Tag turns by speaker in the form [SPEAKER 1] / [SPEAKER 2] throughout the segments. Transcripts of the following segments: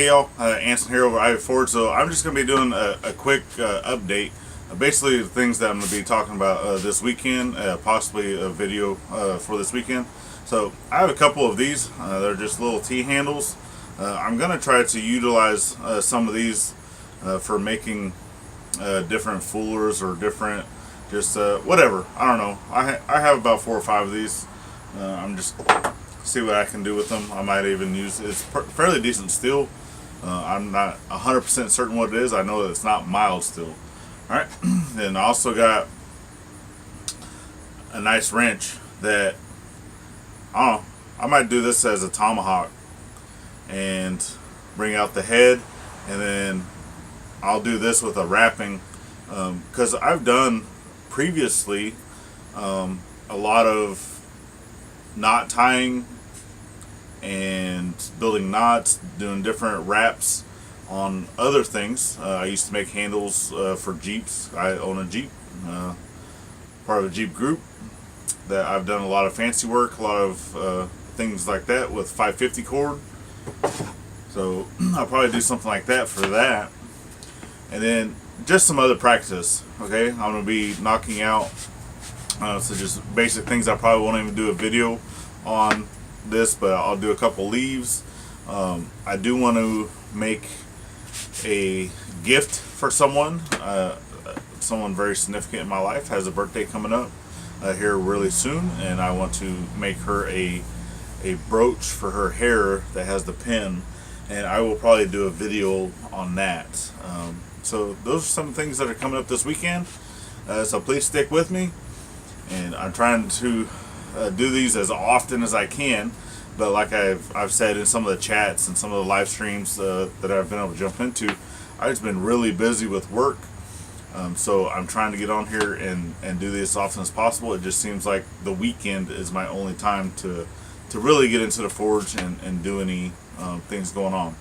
[SPEAKER 1] Hey y'all, Anson here over at IveyForge. So I'm just going to be doing a quick update. Basically the things that I'm going to be talking about this weekend, possibly a video for this weekend. So I have a couple of these. They're just little T-handles. I'm going to try to utilize some of these for making different foolers or different, just whatever. I don't know. I have about 4 or 5 of these. I'm just see what I can do with them. I might even use it's fairly decent steel. I'm not 100% certain what it is. I know that it's not mild steel. All right. Then I also got a nice wrench that I don't know. I might do this as a tomahawk and bring out the head, and then I'll do this with a wrapping because I've done previously a lot of knot tying and building knots, doing different wraps on other things. I used to make handles for Jeeps. I own a Jeep, part of a Jeep group that I've done a lot of fancy work, a lot of things like that with 550 cord. So I'll probably do something like that for that. And then just some other practice. Okay, I'm going to be knocking out so just basic things. I probably won't even do a video on this, but I'll do a couple leaves. I do want to make a gift for someone. Someone very significant in my life has a birthday coming up here really soon, and I want to make her a brooch for her hair that has the pin, and I will probably do a video on that. So those are some things that are coming up this weekend. So please stick with me. And I'm trying to do these as often as I can, but like I've said in some of the chats and some of the live streams that I've been able to jump into, I've just been really busy with work. So I'm trying to get on here and do this as often as possible. It just seems like the weekend is my only time to really get into the forge and do any things going on.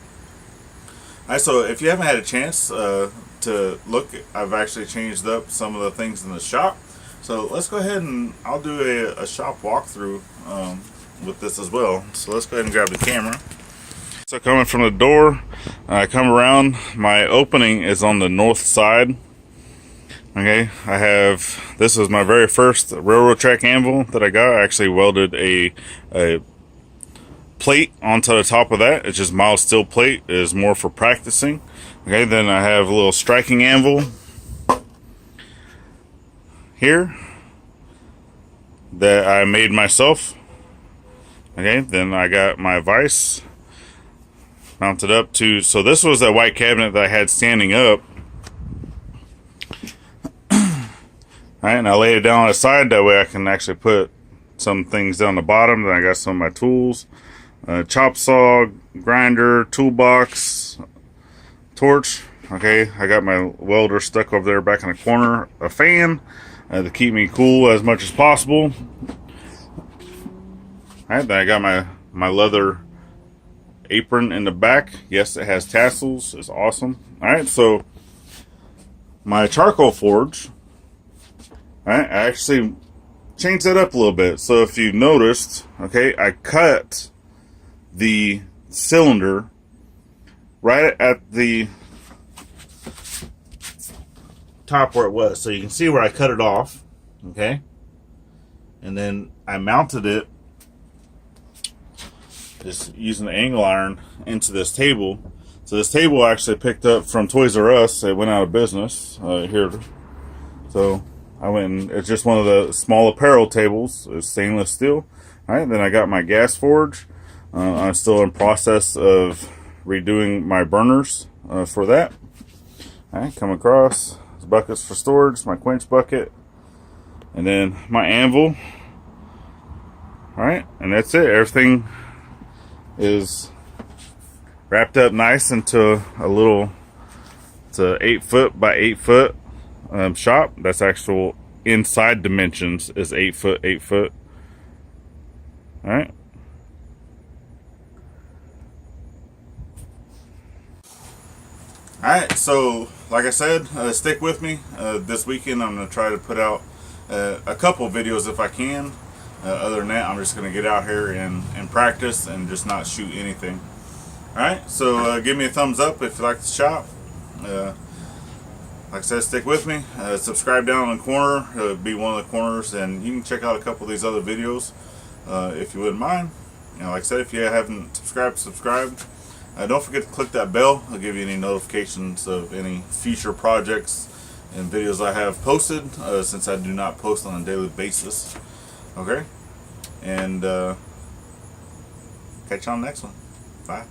[SPEAKER 1] All right, so if you haven't had a chance to look, I've actually changed up some of the things in the shop. So let's go ahead and I'll do a shop walkthrough with this as well. So let's go ahead and grab the camera. So coming from the door, I come around, my opening is on the north side. Okay, this is my very first railroad track anvil that I got. I actually welded a plate onto the top of that. It's just mild steel plate. It is more for practicing. Okay, then I have a little striking anvil here that I made myself. Okay, then I got my vise mounted up to, so this was a white cabinet that I had standing up. Alright, and I laid it down on the side, that way I can actually put some things down the bottom. Then I got some of my tools, chop saw, grinder, toolbox, torch. Okay, I got my welder stuck over there back in the corner, a fan to keep me cool as much as possible. Alright, then I got my leather apron in the back. Yes, it has tassels. It's awesome. Alright, so my charcoal forge, alright, I actually changed that up a little bit. So if you noticed, okay, I cut the cylinder right at the top where it was, so you can see where I cut it off. Okay, and then I mounted it just using the angle iron into this table. So this table I actually picked up from Toys R Us. It went out of business here, so I went and it's just one of the small apparel tables. It's stainless steel. All right, then I got my gas forge. I'm still in process of redoing my burners for that. All right, come across buckets for storage, my quench bucket, and then my anvil. All right, and that's it. Everything is wrapped up nice into a little, it's a 8 foot by 8 foot shop. That's actual inside dimensions is 8 foot 8 foot. All right. Alright, so like I said, stick with me. This weekend I'm going to try to put out a couple videos if I can. Other than that, I'm just going to get out here and practice and just not shoot anything. Alright, so give me a thumbs up if you like this shop. Like I said, stick with me. Subscribe down in the corner. It'll be one of the corners, and you can check out a couple of these other videos if you wouldn't mind. Like I said, if you haven't subscribed, subscribe. Don't forget to click that bell. I'll give you any notifications of any future projects and videos I have posted, since I do not post on a daily basis. Okay? And catch you on the next one. Bye.